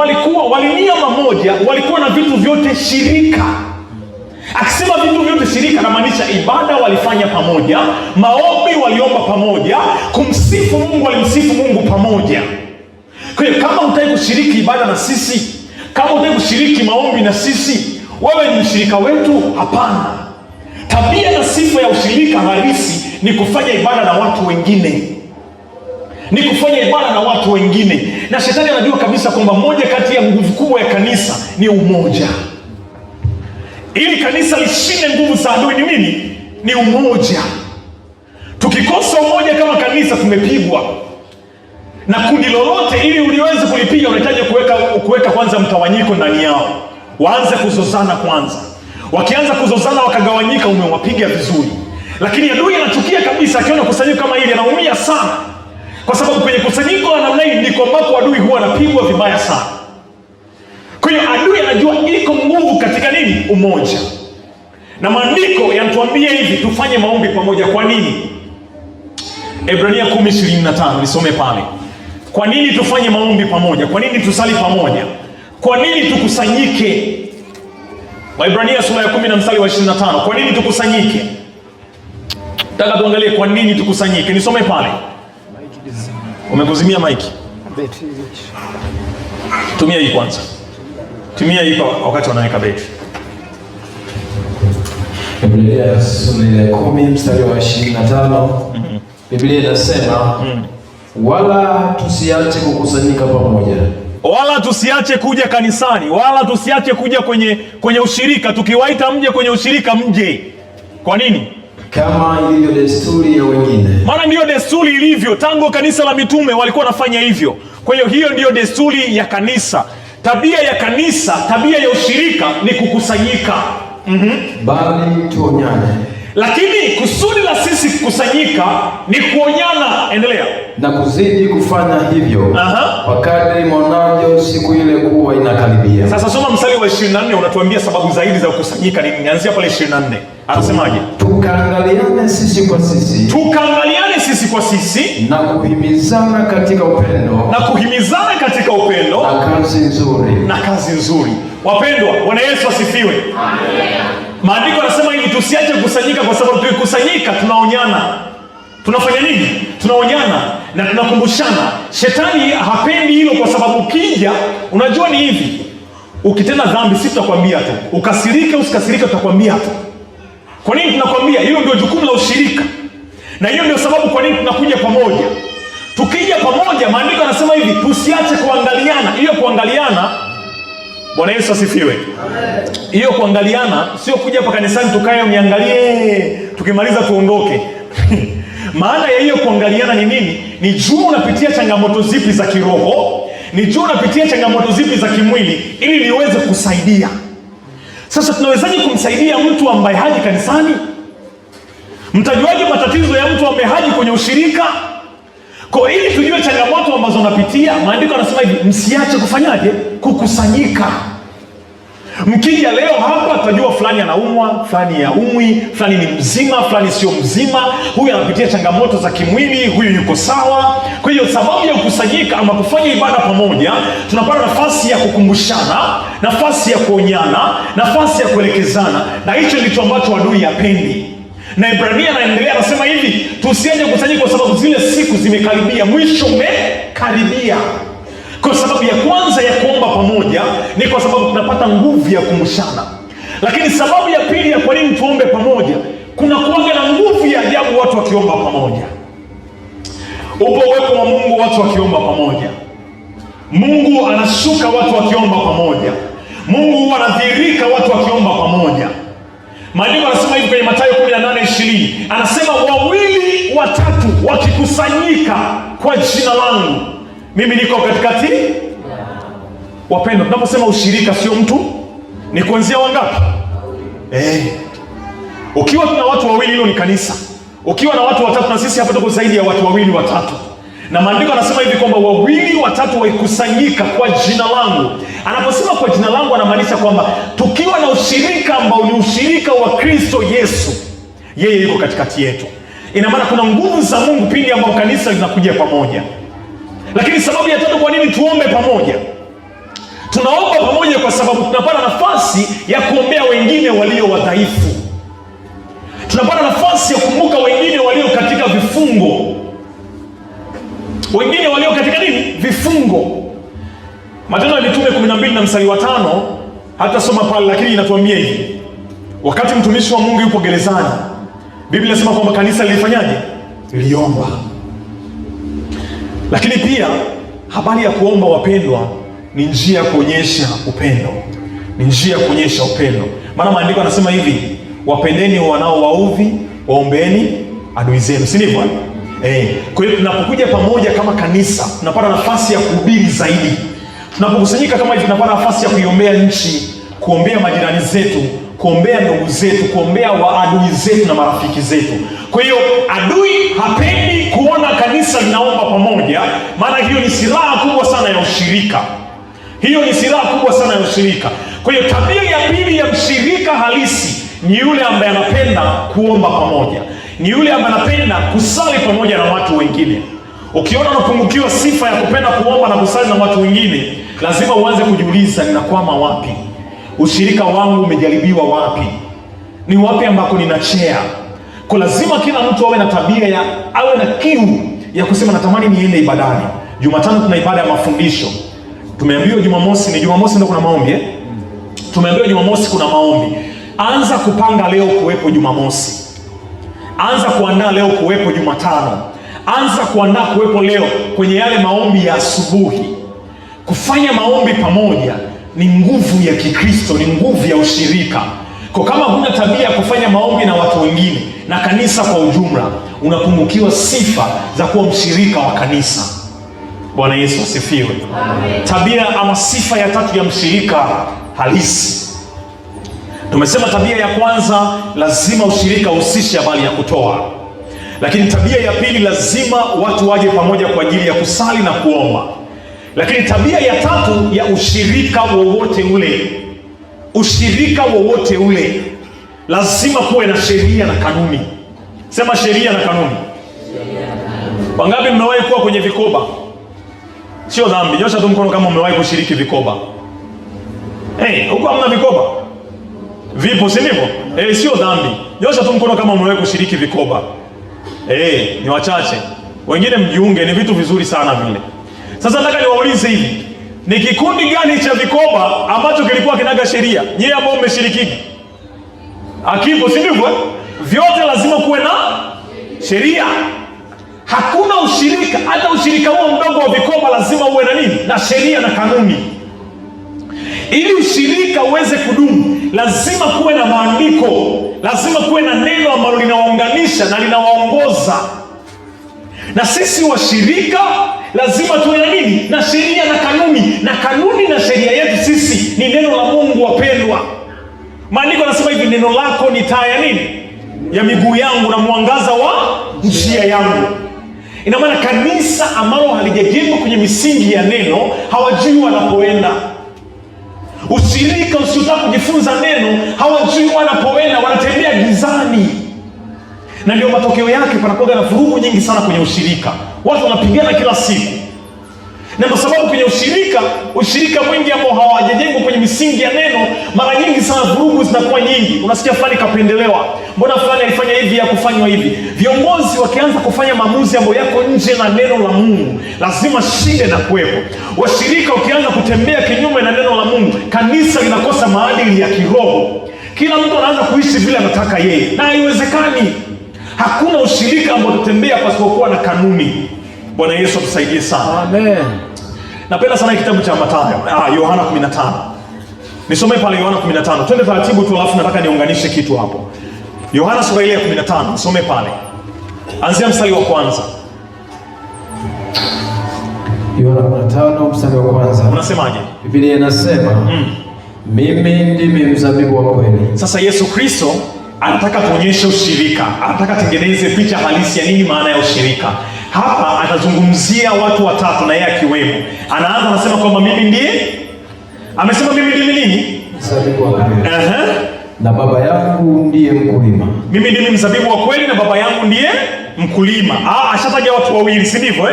walinia mamoja, walikuwa na vitu vyote shirika. Akisema vitu vyote shirika, anamaanisha ibada walifanya pamoja, maombi waliomba pamoja, kumsifu Mungu walimsifu Mungu pamoja. Kwa hiyo kama hutaki kushiriki ibada na sisi, kama hutaki kushiriki maombi na sisi, wewe ni mshirika wetu? Hapana. Tabia na sifa ya ushirika halisi ni kufanya ibada na watu wengine. ni kufanya ibada na watu wengine. Na shetani anajua kabisa kwamba moja kati ya nguvu kubwa ya kanisa ni umoja. Ili kanisa lishinde nguvu za adui ni nini? Ni umoja. Tukikosa umoja kama kanisa tumepigwa. Na kundi lolote ili uliweze kulipiga unahitaji kuweka kwanza mtawanyiko ndani yao. Waanze kuzozana kwanza. Wakianza kuzozana wakagawanyika, umewapiga vizuri. Lakini adui anachukia kabisa akiona kusanyiko kama hili, anaumia sana. Kwa sababu kwenye kusanyiko la namna hii ndiko ambapo adui huwa anapigwa vibaya sana. Kwa hiyo adui anajua iko nguvu katika nini? Umoja. Na maandiko yanatuambia hivi, tufanye maombi pamoja. Kwa nini? Ebrania 10:25 nisome pale. Kwa nini tufanye maombi pamoja? Kwa nini tusali pamoja? Kwa nini tukusanyike? Waebrania sura ya 10 na mstari wa 25. Kwa nini tukusanyike? Nataka tuangalie kwa nini tukusanyike. Nisome pale. Umekuzimia maiki? Tumia hii kwanza. Tumia hii wakati wanaweka betri. Biblia sura ya 10 mstari wa 25. Biblia inasema wala tusiache kukusanyika pamoja. Wala tusiache kuja kanisani, wala tusiache kuja kwenye ushirika. Tukiwaita mje kwenye ushirika, mje. Kwa nini? Kama ilivyo desturi ya wengine. Maana ndiyo desturi ilivyo. Tangu kanisa la mitume walikuwa wanafanya hivyo. Kwa hiyo hiyo ndiyo desturi ya kanisa. Tabia ya kanisa, tabia ya ushirika ni kukusanyika. Bali tuonyane. Lakini kusudi la sisi kukusanyika ni kuonyana. Endelea. Na kuzidi kufanya hivyo kwa kadri mwanavyo siku ile kuwa inakaribia. Sasa soma mstari wa 24, unatuambia sababu zaidi za kukusanyika ni. Nianzia pale 24. Anasemaje? Tukaangaliane sisi kwa sisi. Tukaangaliane sisi kwa sisi. Na kuhimizana katika upendo. Na kuhimizana katika upendo. Na kazi nzuri. Na kazi nzuri. Wapendwa, Bwana Yesu asifiwe. Amen. Maandiko yanasema hivi, tusiache kukusanyika kwa sababu tukikusanyika tunaonyana. Tunafanya nini? Tunaonyana na tunakumbushana. Shetani hapendi hilo kwa sababu ukija, unajua ni hivi. Ukitenda dhambi sisi tutakwambia tu. Ukasirike usikasirike tutakwambia tu. Kwa nini tunakwambia? Hiyo ndio jukumu la ushirika. Na hiyo ndio sababu kwa nini tunakuja pamoja. Tukija pamoja, maandiko yanasema hivi, tusiache kuangaliana. Hiyo kuangaliana, Bwana Yesu asifiwe. Amen. Hiyo kuangaliana sio kuja hapa kanisani tukae uniangalie, tukimaliza tuondoke. Maana ya hiyo kuangaliana ni nini? Ni jua unapitia changamoto zipi za kiroho, ni jua unapitia changamoto zipi za kimwili, ili niweze kusaidia. Sasa tunawezaje kumsaidia mtu ambaye haji kanisani? Mtajuaje matatizo ya mtu ambaye haji kwenye ushirika? Kwa ili tujue changamoto ambazo unapitia, maandiko yanasema hivi, msiache kufanyaje? Kukusanyika. Mkija leo hapa tutajua fulani anaumwa, fulani haumwi, fulani ni mzima, fulani sio mzima, huyu anapitia changamoto za kimwili, huyu yuko sawa. Kwa hiyo sababu ya kukusanyika ama kufanya ibada pamoja, tunapata nafasi ya kukumbushana, nafasi ya kuonyana, nafasi ya kuelekezana, na hicho ndicho ambacho adui hapendi. Na Ibrania anaendelea anasema hivi, tusiaje kukusanyika kwa sababu zile siku zimekaribia, mwisho umekaribia. Kwa sababu ya kwanza ya kuomba pamoja ni kwa sababu tunapata nguvu ya kumshana. Lakini sababu ya pili ya kwa nini tuombe pamoja, kuna kuwaga na nguvu ya ajabu watu wakiomba pamoja. Upo uwepo wa Mungu watu wakiomba pamoja. Mungu anashuka watu wakiomba pamoja. Mungu anadhihirika watu wakiomba pamoja. Maandiko anasema hivi kwenye Mathayo 18:20. Anasema 2 au 3 wakikusanyika kwa jina langu, mimi niko katikati. Wapendwa, tunaposema ushirika sio mtu, ni kuanzia wangapi? Ukiwa tuna watu 2 hilo ni kanisa. Ukiwa na watu 3, na sisi hapa tuko zaidi ya watu 2 au 3. Na maandiko anasema hivi kwamba 2 au 3 wakikusanyika kwa jina langu. Anaposema kwa jina langu anamaanisha kwamba tukiwa na ushirika ambao ni ushirika wa Kristo Yesu, yeye yuko katikati yetu. Ina maana kuna nguvu za Mungu pindi ambapo kanisa linakuja pamoja. Lakini sababu ya 3 kwa nini tuombe pamoja? Tunaomba pamoja kwa sababu tunapata nafasi ya kuombea wengine walio wadhaifu. Tunapata nafasi ya kumbuka wengine walio katika vifungo. Wengine walio katika nini? Vifungo. Matendo ya Mitume 12 na mstari wa 5, hata soma pale, lakini inatuambia hivi. Wakati mtumishi wa Mungu yupo gerezani, Biblia inasema kwamba kanisa lilifanyaje? Liliomba. Lakini pia habari ya kuomba, wapendwa, ni njia ya kuonyesha upendo, ni njia ya kuonyesha upendo. Maana maandiko yanasema hivi, wapendeni wanaowaudhi, waombeeni adui zenu, si ndivyo? Kwa hiyo tunapokuja pamoja kama kanisa, tunapata nafasi ya kuhubiri zaidi. Tunapokusanyika kama hivi, tunapata nafasi ya kuiombea nchi, kuombea majirani zetu, kuombea ndugu zetu, kuombea waadui zetu na marafiki zetu. Kwa hiyo adui hapendi kuona kanisa linaomba pamoja, maana hiyo ni silaha kubwa sana ya ushirika. Hiyo ni silaha kubwa sana ya ushirika. Kwa hiyo tabia ya pili ya mshirika halisi ni yule ambaye anapenda kuomba pamoja, ni yule ambaye anapenda kusali pamoja na watu wengine. Ukiona unapungukiwa sifa ya kupenda kuomba na kusali na watu wengine, lazima uanze kujiuliza, ninakwama wapi? Ushirika wangu umejaribiwa wapi? Ni wapi ambako ninachea? Kwa lazima kila mtu awe na tabia awe na kiu ya kusema natamani niende ibadani. Jumatano tuna ibada ya mafundisho. Tumeambiwa Jumamosi ndio kuna maombi Tumeambiwa Jumamosi kuna maombi. Anza kupanga leo kuwepo Jumamosi. Anza kuandaa leo kuwepo Jumatano. Anza kuandaa kuwepo leo kwenye yale maombi ya asubuhi. Kufanya maombi pamoja ni nguvu ya Kikristo, ni nguvu ya ushirika. Kwa kama huna tabia ya kufanya maombi na watu wengine na kanisa kwa ujumla, unapungukiwa sifa za kuwa mshirika wa kanisa. Bwana Yesu asifiwe. Amen. Tabia ama sifa ya tatu ya mshirika halisi. Tumesema tabia ya kwanza, lazima ushirika uhusishe habari ya kutoa. Lakini tabia ya pili, lazima watu waje pamoja kwa ajili ya kusali na kuomba. Lakini tabia ya tatu ya ushirika wowote ule, lazima kuwe na sheria na kanuni. Sema sheria na kanuni. Wangapi mmewahi kuwa kwenye vikoba? Sio dhambi. Nyosha tu mkono kama umewahi kushiriki vikoba. Huko hamna vikoba? Vipo, si ndivyo? Sio dhambi. Nyosha tu mkono kama umewahi kushiriki vikoba. Ni wachache. Wengine mjiunge, ni vitu vizuri sana vile. Sasa nataka niwaulize hivi, ni kikundi gani cha vikoba ambacho kilikuwa kinaga sheria? Nyie ambao mmeshiriki. Akipo, si ndivyo? Vyote lazima kuwe na sheria. Hakuna ushirika, hata ushirika huo mdogo wa vikoba lazima uwe na nini? Na sheria na kanuni. Ili ushirika uweze kudumu, lazima kuwe na maandiko, lazima kuwe na neno ambalo linawaunganisha na linawaongoza. Na sisi washirika lazima tuwe na nini? Na sheria na kanuni. Na kanuni na sheria yetu sisi ni neno la Mungu, wapendwa. Maandiko yanasema hivi, neno lako ni taa ya nini? Ya miguu yangu na mwangaza wa njia yangu. Ina maana kanisa ambalo halijajengwa kwenye misingi ya neno hawajui wanapoenda. Ushirika usiotaka kujifunza neno hawajui wanapoenda, wanatembea gizani. Na ndio matokeo yake panakuwa na vurugu nyingi sana kwenye ushirika. Watu wanapigana kila siku. Na kwa sababu kwenye ushirika mwingi ambao hawajajengwa kwenye misingi ya neno, mara nyingi sana vurugu zinakuwa nyingi. Unasikia fulani kapendelewa, mbona fulani alifanya hivi, ya kufanywa hivi. Viongozi wakianza kufanya maamuzi ambayo yako nje na neno la Mungu, lazima shida na kuwepo. Washirika ukianza kutembea kinyume na neno la Mungu, kanisa linakosa maadili ya kiroho. Kila mtu anaanza kuishi vile anataka yeye, na haiwezekani. Hakuna ushirika ambao utatembea pasipokuwa na kanuni. Bwana Yesu atusaidie sana. Amen. Napenda sana kitabu cha Mathayo, Yohana 15. Nisome pale Yohana 15. Twende taratibu tu, alafu nataka niunganishe kitu hapo. Yohana sura ile ya 15, nisome pale. Anzia mstari wa kwanza. Yohana 15 mstari wa kwanza. Unasemaje? Biblia inasema, mimi ndimi mzabibu wa kweli. Sasa Yesu Kristo anataka tuonyeshe ushirika. Anataka tengeneze picha halisi ya nini maana ya ushirika. Hapa atazungumzia watu watatu na yeye akiwemo. Anaanza anasema kwamba mimi ndiye, amesema mimi ndimi nini? Mzabibu wa kweli. Na baba yangu ndiye mkulima. Mimi ndimi mzabibu wa kweli na baba yangu ndiye mkulima. Ashataja watu wawili, si ndivyo?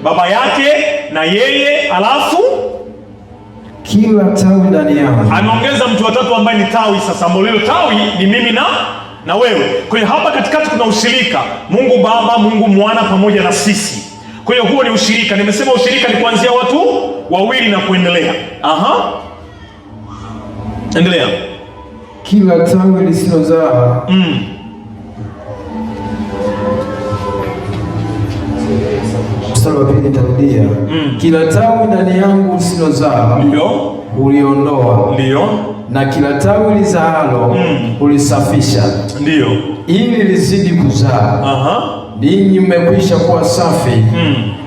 Baba yake na yeye, alafu kila tawi ndani yangu. Anaongeza mtu watatu ambaye ni tawi. Sasa mbona tawi ni mimi na wewe. Kwa hiyo hapa katikati kuna ushirika. Mungu Baba, Mungu Mwana pamoja na sisi. Kwa hiyo huo ni ushirika. Nimesema ushirika ni kuanzia watu wawili na kuendelea. Endelea. Kila tawi lisilozaa Mstari wa 2 nitarudia. Kila tawi ndani yangu lisilozaa uliondoa. Ndio. Na kila tawi lizaalo ulisafisha. Ndio. Ili lizidi kuzaa. Ninyi mmekwisha kuwa safi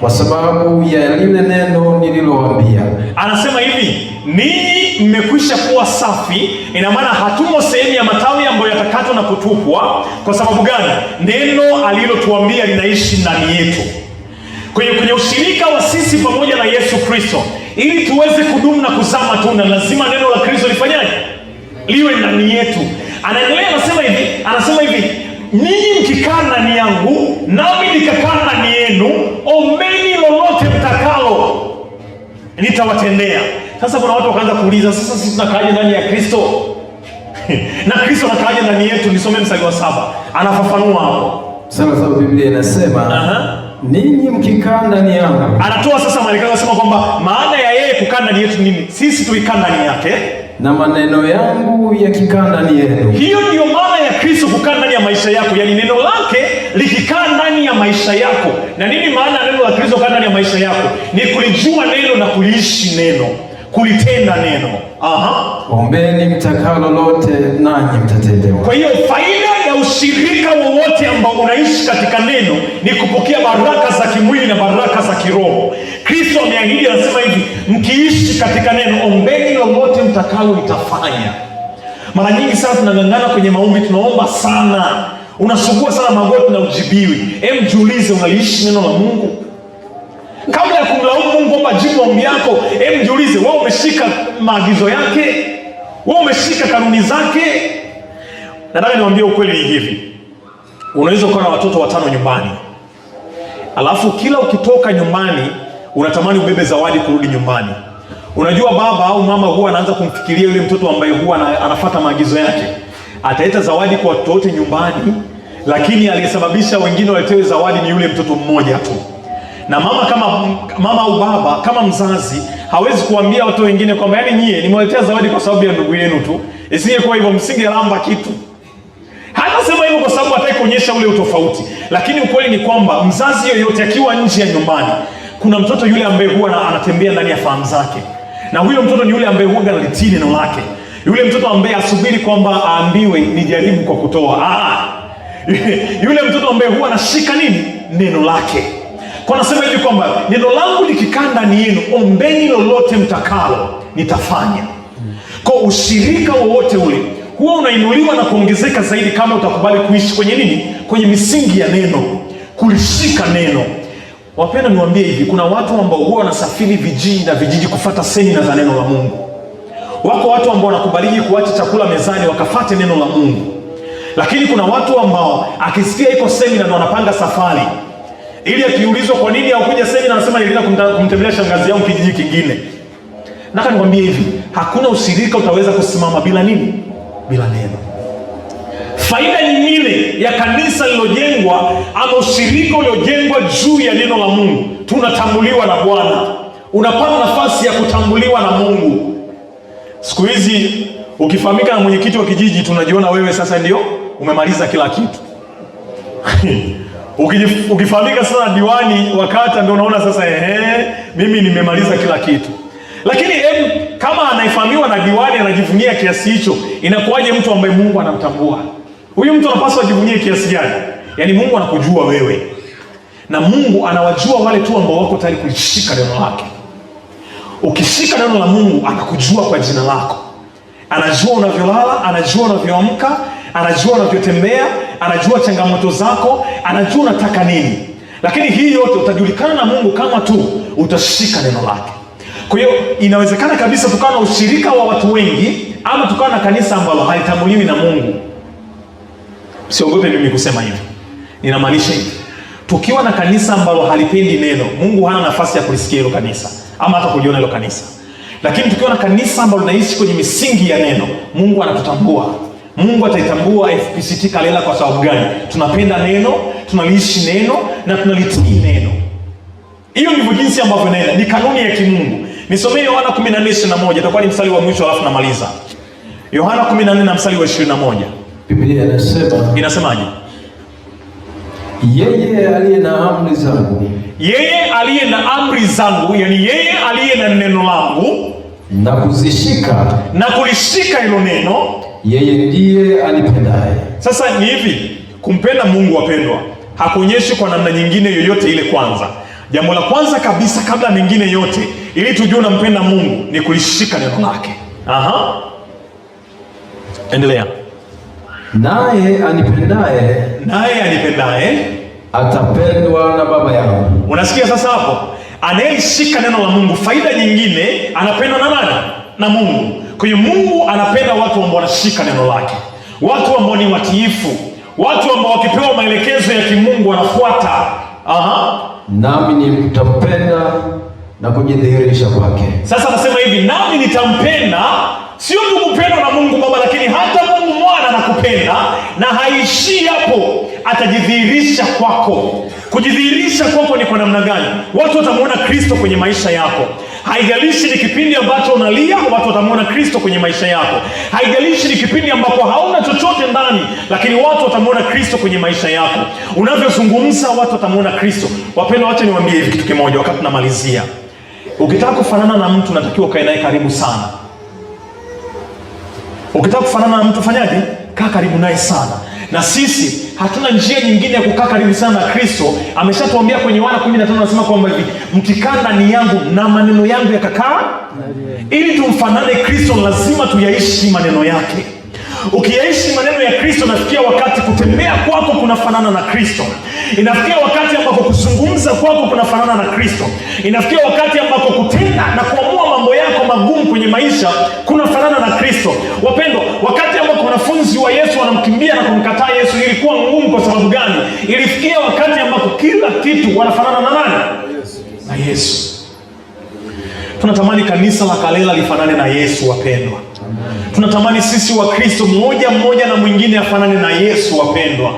kwa sababu ya lile neno nililowaambia. Anasema hivi, ninyi mmekwisha kuwa safi. Ina maana hatumo sehemu ya matawi ambayo yatakatwa na kutupwa. Kwa sababu gani? Neno alilotuambia linaishi ndani yetu. Kwenye ushirika wa sisi pamoja na Yesu Kristo, ili tuweze kudumu na kuzaa matunda, lazima neno la Kristo lifanyaje? Liwe ndani yetu. Anaendelea anasema hivi, ninyi mkikaa ndani yangu nami nikakaa ndani yenu, ombeni lolote mtakalo nitawatendea. Sasa kuna watu wakaanza kuuliza, sasa sisi tunakaaje ndani ya Kristo? Na Kristo anakaaje ndani yetu? Nisome mstari wa 7. Anafafanua hapo. Sasa Biblia inasema ninyi mkikaa ndani yangu. Anatoa sasa maelekezo, anasema kwamba maana ya yeye kukaa ndani yetu nini? Sisi tuikaa ndani yake na maneno yangu yakikaa ndani yenu. Hiyo ndio maana ya Kristo kukaa ndani ya maisha yako, yaani neno lake likikaa ndani ya maisha yako. Na nini maana ya neno la Kristo kukaa ndani ya maisha yako? Ni kulijua neno na kuliishi neno, kulitenda neno. Ombeni mtakalo lolote nanyi mtatendewa. Kwa hiyo faida ya ushirika wowote ambao unaishi katika neno ni kupokea baraka za kimwili na baraka za kiroho. Kristo ameahidi, anasema hivi, mkiishi katika neno, ombeni lolote mtakalo litafanya. Mara nyingi sana tunang'ang'ana kwenye maombi, tunaomba sana, unasugua sana magoti na ujibiwi. Jiulize, unaliishi neno la Mungu? Kabla ya kumlaumu Mungu kwamba jibu ombi yako, jiulize, wewe umeshika maagizo yake? Wewe umeshika kanuni zake? Nataka niwaambie ukweli ni hivi. Unaweza kuwa na watoto 5 nyumbani, alafu kila ukitoka nyumbani unatamani ubebe zawadi kurudi nyumbani. Unajua baba au mama huwa anaanza kumfikiria yule mtoto ambaye huwa anafuata maagizo yake. Ataleta zawadi kwa watoto wote nyumbani, lakini aliyesababisha wengine waletewe zawadi ni yule mtoto mmoja tu. Na mama au baba kama mzazi hawezi kuambia watu wengine kwamba yaani nyie nimewaletea zawadi kwa sababu ya ndugu yenu tu. Isingekuwa hivyo msingelamba kitu. Hatasema hivyo kwa sababu hataki kuonyesha ule utofauti. Lakini ukweli ni kwamba mzazi yoyote akiwa nje ya nyumbani, kuna mtoto yule ambaye huwa anatembea ndani ya fahamu zake. Na huyo mtoto ni yule ambaye huwa analitii neno lake. Yule mtoto ambaye asubiri kwamba aambiwe nijaribu kwa kutoa. Yule mtoto ambaye huwa anashika nini? Neno lake. Kwa nasema hivi kwamba neno langu likikaa ndani yenu, ombeni lolote mtakalo nitafanya. Kwa ushirika wowote ule huwa unainuliwa na kuongezeka zaidi kama utakubali kuishi kwenye nini? Kwenye misingi ya neno, kulishika neno. Wapenda niwaambie hivi, kuna watu ambao huwa wanasafiri vijiji na vijiji kufuata semina za neno la Mungu. Wako watu ambao wanakubaliki kuacha chakula mezani wakafate neno la Mungu. Lakini kuna watu ambao akisikia iko semina na wanapanga safari, ili akiulizwa kwa nini haukuja semina anasema nilienda kumtembelea shangazi yangu kijiji kingine. Nataka nikwambie hivi, hakuna ushirika utaweza kusimama bila nini? Bila neno. Faida nyingine ya kanisa lilojengwa ama ushirika uliojengwa juu ya neno la Mungu, tunatambuliwa na Bwana. Unapata nafasi ya kutambuliwa na Mungu. Siku hizi ukifahamika na mwenyekiti wa kijiji, tunajiona wewe sasa ndio umemaliza kila kitu. Ukifahamika sana diwani wa kata, ndio unaona sasa mimi nimemaliza kila kitu. Lakini kama anaifahamiwa na diwani anajivunia kiasi hicho, inakuwaje mtu ambaye Mungu anamtambua? Huyu mtu anapaswa ajivunie kiasi gani? Yaani Mungu anakujua wewe. Na Mungu anawajua wale tu ambao wako tayari kulishika neno lake. Ukishika neno la Mungu, anakujua kwa jina lako. Anajua unavyolala, anajua unavyoamka, anajua unavyotembea, anajua changamoto zako, anajua unataka nini. Lakini hii yote utajulikana na Mungu kama tu utashika neno lake. Kwa hiyo inawezekana kabisa tukawa na ushirika wa watu wengi, ama tukawa na kanisa ambalo halitambuliwi na Mungu. Siogope mimi kusema hivi. Ninamaanisha hivi. Tukiwa na kanisa ambalo halipendi neno, Mungu hana nafasi ya kulisikia hilo kanisa ama hata kuliona hilo kanisa. Lakini tukiwa na kanisa ambalo linaishi kwenye misingi ya neno, Mungu anatutambua. Mungu ataitambua FPCT Kalela kwa sababu gani? Tunapenda neno, tunaliishi neno na tunalitii neno. Hiyo ndivyo jinsi ambavyo neno ni kanuni ya kimungu. Nisomee Yohana 14:21, itakuwa ni mstari wa mwisho alafu namaliza. Yohana 14 na mstari wa 21. Biblia inasemaje? Yeye aliye na amri zangu, yeye aliye na amri zangu, yani yeye aliye na neno langu na kuzishika na kulishika hilo neno, yeye ndiye anipendaye. Sasa ni hivi, kumpenda Mungu wapendwa, hakuonyeshi kwa namna nyingine yoyote ile. Kwanza, jambo la kwanza kabisa kabla mengine yote, ili tujue unampenda Mungu ni kulishika neno lake. Endelea. Naye anipendaye atapendwa na Baba yangu. Unasikia sasa hapo? Anayeshika neno la Mungu, faida nyingine, anapendwa na nani? Na Mungu. Kwa hiyo Mungu anapenda watu ambao wanashika neno lake, watu ambao ni watiifu, watu ambao wakipewa maelekezo ya kimungu wanafuata. Nami nitampenda na kujidhihirisha kwake. Sasa anasema hivi, nami nitampenda, sio tu kupendwa na Mungu Baba, lakini hata Mungu Mwana anakupenda, na haishii hapo, atajidhihirisha kwako. Kujidhihirisha kwako ni kwa namna gani? Watu watamuona Kristo kwenye maisha yako. Haijalishi ni kipindi ambacho unalia, watu watamuona Kristo kwenye maisha yako. Haijalishi ni kipindi ambapo hauna chochote ndani, lakini watu watamuona Kristo kwenye maisha yako. Unavyozungumza, watu watamuona Kristo. Wapendwa, wacha niwaambie hivi kitu kimoja wakati tunamalizia. Ukitaka kufanana na mtu, unatakiwa ukae naye karibu sana. Ukitaka kufanana na mtu, fanyaje? Kaa karibu naye sana. Na sisi hatuna njia nyingine ya kukaa karibu sana na Kristo. Ameshatuambia kwenye Yohana 15, anasema kwamba hivi, mkikaa ndani yangu na maneno yangu yakakaa. Ili tumfanane Kristo, lazima tuyaishi maneno yake. Ukiyaishi maneno ya Kristo, nafikia wakati kutembea kwako kunafanana na Kristo. Inafikia wakati ambapo kuzungumza kwako kunafanana na Kristo. Inafikia wakati ambapo kutenda na kuamua mambo yako magumu kwenye maisha kunafanana na Kristo. Wapendwa, wakati ambapo wanafunzi wa Yesu wanamkimbia na kumkataa Yesu, ilikuwa ngumu. Kwa sababu gani? Ilifikia wakati ambapo kila kitu wanafanana na nani? Na Yesu. Tunatamani kanisa la Kalela lifanane na Yesu, wapendwa. Tunatamani sisi wa Kristo mmoja mmoja na mwingine afanane na Yesu, wapendwa.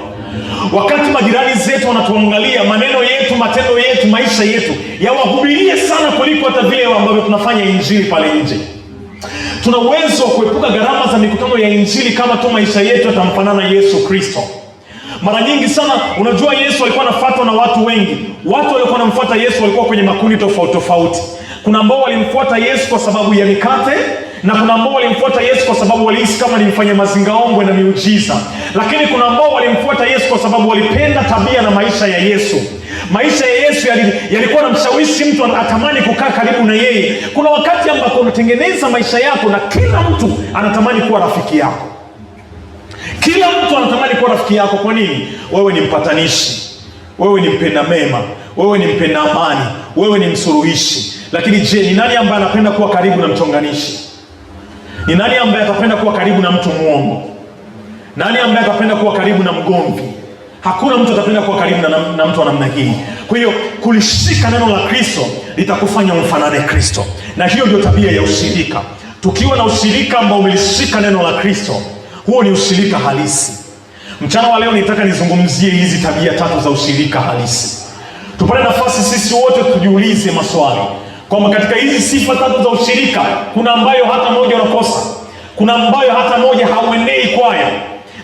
Wakati majirani zetu wanatuangalia, maneno yetu, matendo yetu, maisha yetu yawahubirie sana kuliko hata vile ambavyo tunafanya injili pale nje. Tuna uwezo wa kuepuka gharama za mikutano ya injili kama tu maisha yetu yatamfanana Yesu Kristo. Mara nyingi sana, unajua Yesu alikuwa anafuatwa na watu wengi. Watu walikuwa wanamfuata Yesu walikuwa kwenye makundi tofauti tofauti. Kuna ambao walimfuata Yesu kwa sababu ya mikate, na kuna ambao walimfuata Yesu kwa sababu walihisi kama ni mfanya mazingaombwe na miujiza. Lakini kuna ambao walimfuata Yesu kwa sababu walipenda tabia na maisha ya Yesu. Maisha ya Yesu yalikuwa na mshawishi mtu atamani kukaa karibu na yeye. Kuna wakati ambapo unatengeneza maisha yako na kila mtu anatamani kuwa rafiki yako. Kila mtu anatamani kuwa rafiki yako. Kwa nini? Wewe ni mpatanishi, wewe ni mpenda mema, wewe ni mpenda amani, wewe ni msuluhishi. Lakini je, ni nani ambaye anapenda kuwa karibu na mchonganishi? Ni nani ambaye atapenda kuwa karibu na mtu muongo? Nani ambaye atapenda kuwa karibu na mgomvi? Hakuna mtu atapenda kuwa karibu na mtu wa namna hii. Kwa hiyo kulishika neno la Kristo litakufanya umfanane Kristo, na hiyo ndio tabia ya ushirika. Tukiwa na ushirika ambao umelishika neno la Kristo, huo ni ushirika halisi. Mchana wa leo nitaka nizungumzie hizi tabia tatu za ushirika halisi. Tupate nafasi sisi wote tujiulize maswali kwamba katika hizi sifa tatu za ushirika, kuna ambayo hata moja unakosa, kuna ambayo hata moja hauendei kwayo.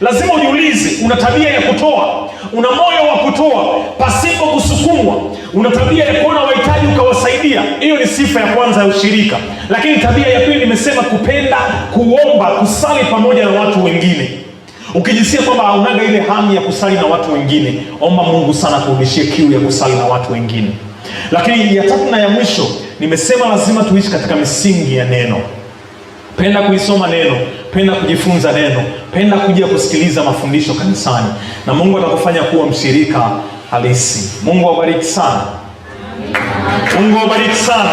Lazima ujiulize, una tabia ya kutoa, una moyo wa kutoa pasipo kusukumwa, una tabia ya kuona wahitaji ukawasaidia. Hiyo ni sifa ya kwanza ya ushirika. Lakini tabia ya pili nimesema kupenda, kuomba, kusali pamoja na watu wengine. Ukijisikia kwamba haunaga ile hamu ya kusali na watu wengine, omba Mungu sana kurudishie kiu ya kusali na watu wengine. Lakini ya tatu na ya mwisho nimesema lazima tuishi katika misingi ya neno. Penda kuisoma neno, penda kujifunza neno, penda kuja kusikiliza mafundisho kanisani, na Mungu atakufanya kuwa mshirika halisi. Mungu awabariki sana. Mungu awabariki sana.